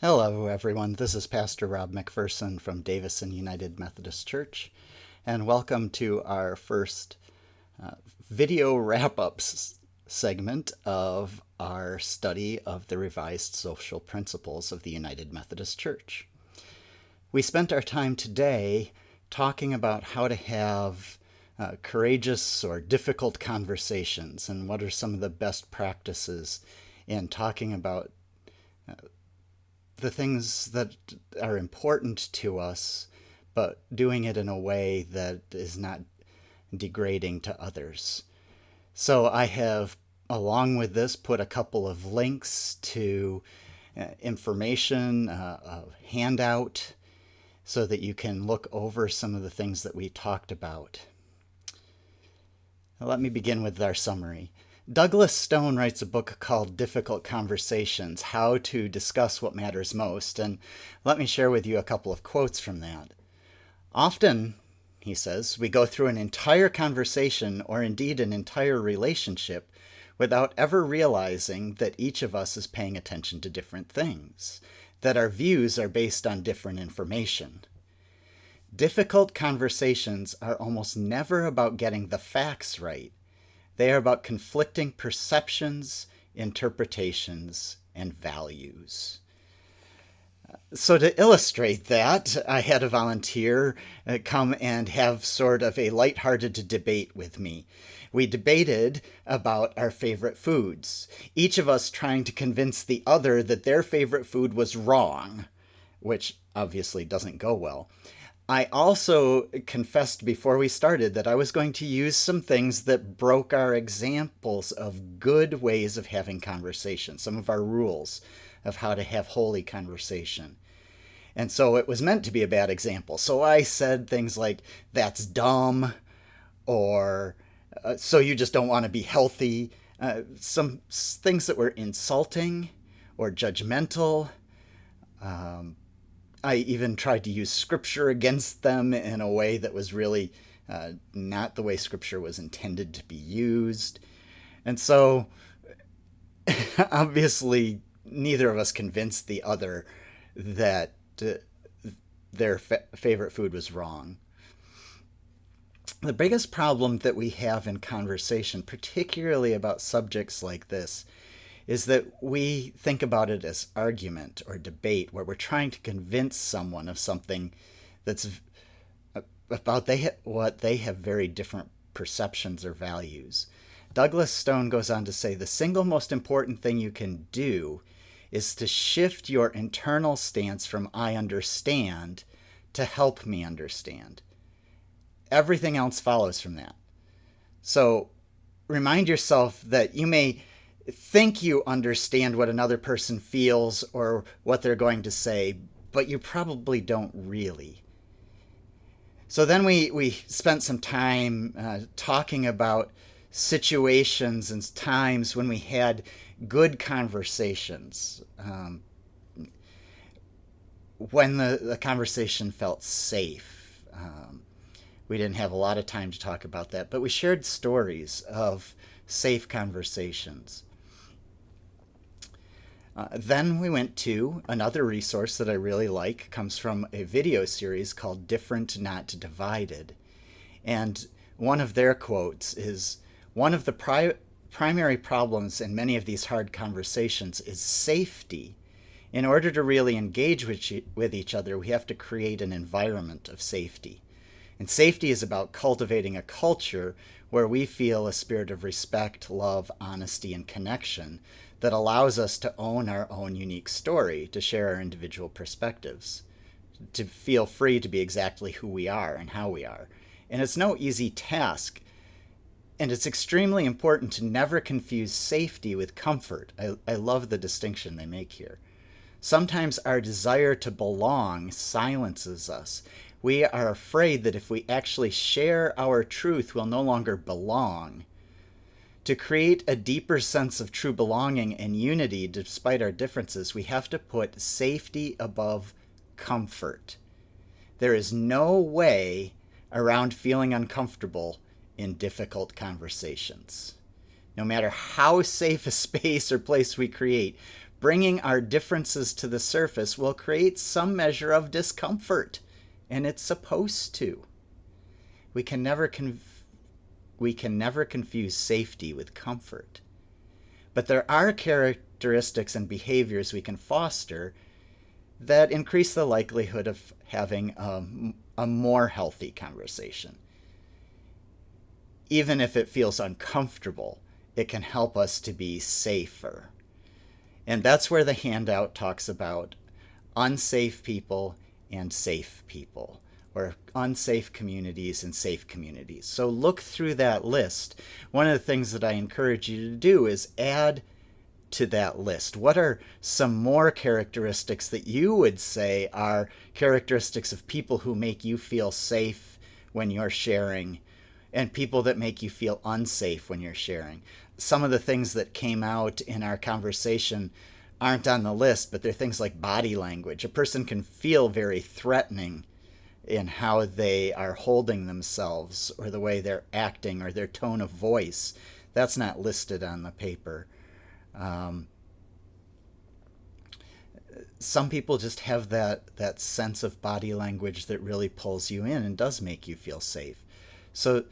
Hello, everyone. This is Pastor Rob McPherson from Davison United Methodist Church, and welcome to our first video wrap-ups segment of our study of the revised social principles of the United Methodist Church. We spent our time today talking about how to have courageous or difficult conversations and what are some of the best practices in talking about the things that are important to us, but doing it in a way that is not degrading to others. So I have, along with this, put a couple of links to information, a handout, so that you can look over some of the things that we talked about. Now, let me begin with our summary. Douglas Stone writes a book called Difficult Conversations, How to Discuss What Matters Most, and let me share with you a couple of quotes from that. Often, he says, we go through an entire conversation or indeed an entire relationship without ever realizing that each of us is paying attention to different things, that our views are based on different information. Difficult conversations are almost never about getting the facts right. They are about conflicting perceptions, interpretations, and values. So to illustrate that, I had a volunteer come and have sort of a lighthearted debate with me. We debated about our favorite foods, each of us trying to convince the other that their favorite food was wrong, which obviously doesn't go well. I also confessed before we started that I was going to use some things that broke our examples of good ways of having conversation, some of our rules of how to have holy conversation. And so it was meant to be a bad example. So I said things like, that's dumb, or so you just don't want to be healthy. Some things that were insulting or judgmental. I even tried to use scripture against them in a way that was really not the way scripture was intended to be used. And so, obviously, neither of us convinced the other that their favorite food was wrong. The biggest problem that we have in conversation, particularly about subjects like this, is that we think about it as argument or debate, where we're trying to convince someone of something that's about what they have very different perceptions or values. Douglas Stone goes on to say the single most important thing you can do is to shift your internal stance from I understand to help me understand. Everything else follows from that. So remind yourself that you may think you understand what another person feels or what they're going to say, but you probably don't really. So then we spent some time talking about situations and times when we had good conversations, when the conversation felt safe. We didn't have a lot of time to talk about that, but we shared stories of safe conversations. Then we went to another resource that I really like. Comes from a video series called Different Not Divided. And one of their quotes is, one of the primary problems in many of these hard conversations is safety. In order to really engage with each other, we have to create an environment of safety. And safety is about cultivating a culture where we feel a spirit of respect, love, honesty, and connection that allows us to own our own unique story, to share our individual perspectives, to feel free to be exactly who we are and how we are. And it's no easy task. And it's extremely important to never confuse safety with comfort. I love the distinction they make here. Sometimes our desire to belong silences us. We are afraid that if we actually share our truth, we'll no longer belong. To create a deeper sense of true belonging and unity despite our differences, we have to put safety above comfort. There is no way around feeling uncomfortable in difficult conversations. No matter how safe a space or place we create, bringing our differences to the surface will create some measure of discomfort, and it's supposed to. We can never confuse safety with comfort. But there are characteristics and behaviors we can foster that increase the likelihood of having a more healthy conversation. Even if it feels uncomfortable, it can help us to be safer. And that's where the handout talks about unsafe people and safe people, or unsafe communities and safe communities. So look through that list. One of the things that I encourage you to do is add to that list. What are some more characteristics that you would say are characteristics of people who make you feel safe when you're sharing, and people that make you feel unsafe when you're sharing? Some of the things that came out in our conversation aren't on the list, but they're things like body language. A person can feel very threatening in how they are holding themselves, or the way they're acting, or their tone of voice. That's not listed on the paper. Some people just have that sense of body language that really pulls you in and does make you feel safe. So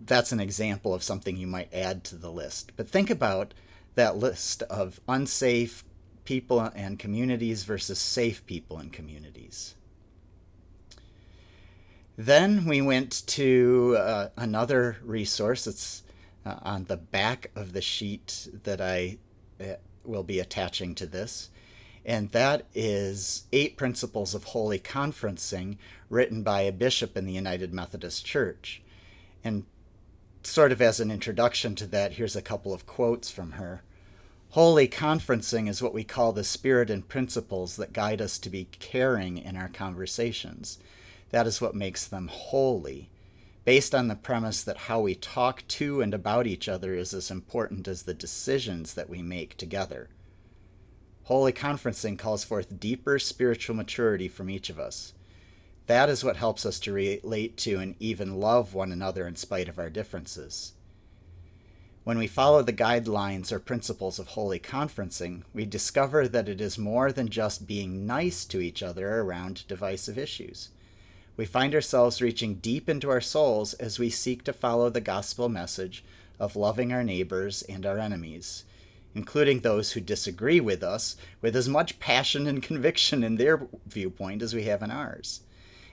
that's an example of something you might add to the list. But think about that list of unsafe people and communities versus safe people and communities. Then we went to another resource. It's on the back of the sheet that I will be attaching to this. And that is 8 Principles of Holy Conferencing, written by a bishop in the United Methodist Church. And sort of as an introduction to that, here's a couple of quotes from her. Holy conferencing is what we call the spirit and principles that guide us to be caring in our conversations. That is what makes them holy, based on the premise that how we talk to and about each other is as important as the decisions that we make together. Holy conferencing calls forth deeper spiritual maturity from each of us. That is what helps us to relate to and even love one another in spite of our differences. When we follow the guidelines or principles of holy conferencing, we discover that it is more than just being nice to each other around divisive issues. We find ourselves reaching deep into our souls as we seek to follow the gospel message of loving our neighbors and our enemies, including those who disagree with us, with as much passion and conviction in their viewpoint as we have in ours.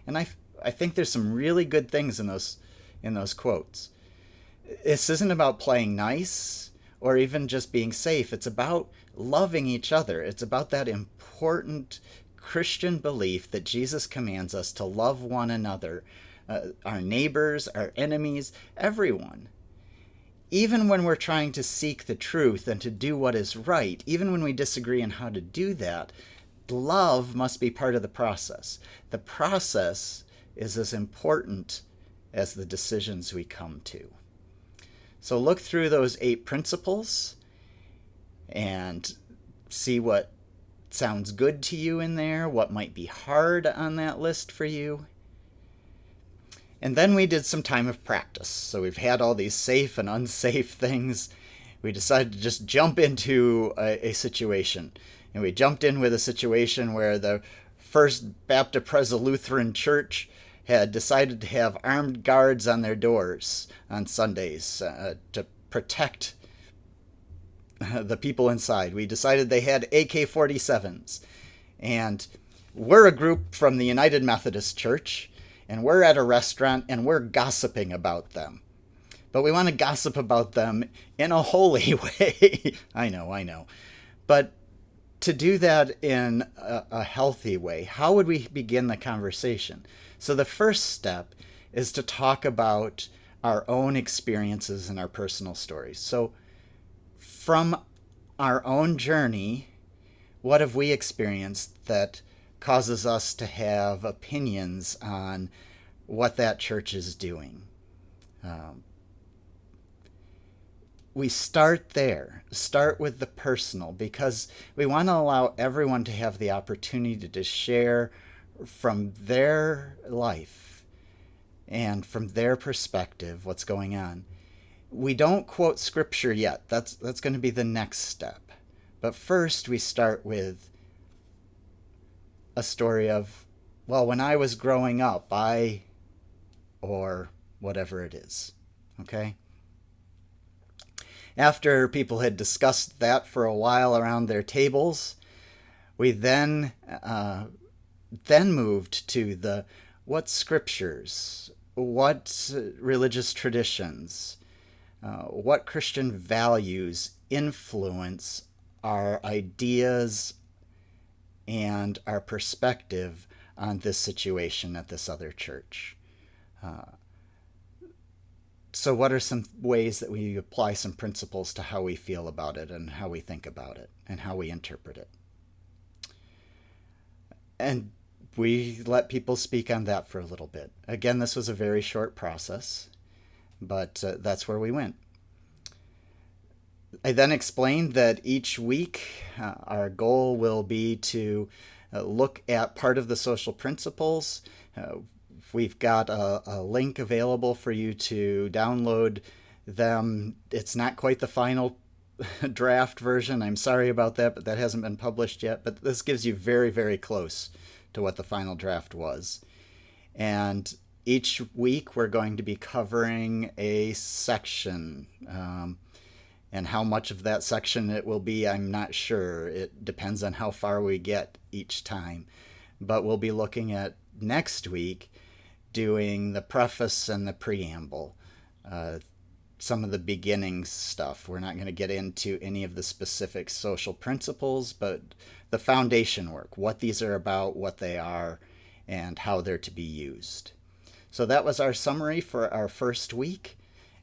And I think there's some really good things in those quotes. This isn't about playing nice or even just being safe. It's about loving each other. It's about that important Christian belief that Jesus commands us to love one another, our neighbors, our enemies, everyone. Even when we're trying to seek the truth and to do what is right, even when we disagree on how to do that, love must be part of the process. The process is as important as the decisions we come to. So look through those 8 principles and see what sounds good to you in there, what might be hard on that list for you. And then we did some time of practice. So we've had all these safe and unsafe things. We decided to just jump into a situation. And we jumped in with a situation where the First Baptist Presbyterian Church had decided to have armed guards on their doors on Sundays to protect the people inside. We decided they had AK-47s. And we're a group from the United Methodist Church, and we're at a restaurant, and we're gossiping about them. But we want to gossip about them in a holy way. I know. But to do that in a healthy way, how would we begin the conversation? So the first step is to talk about our own experiences and our personal stories. So from our own journey, what have we experienced that causes us to have opinions on what that church is doing? We start there. Start with the personal, because we want to allow everyone to have the opportunity to share from their life and from their perspective what's going on. We don't quote scripture yet. That's going to be the next step. But first, we start with a story of, well, when I was growing up, or whatever it is. Okay? After people had discussed that for a while around their tables, we then moved to the what scriptures, what religious traditions, what Christian values influence our ideas and our perspective on this situation at this other church. So what are some ways that we apply some principles to how we feel about it and how we think about it and how we interpret it? And we let people speak on that for a little bit. Again, this was a very short process, but that's where we went. I then explained that each week our goal will be to look at part of the social principles. We've got a link available for you to download them. It's not quite the final draft version. I'm sorry about that, but that hasn't been published yet. But this gives you very, very close to what the final draft was. And each week we're going to be covering a section. And how much of that section it will be, I'm not sure. It depends on how far we get each time. But we'll be looking at next week doing the preface and the preamble, some of the beginning stuff. We're not going to get into any of the specific social principles, but the foundation work, what these are about, what they are, and how they're to be used. So that was our summary for our first week,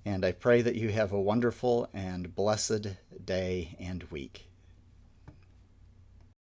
and I pray that you have a wonderful and blessed day and week.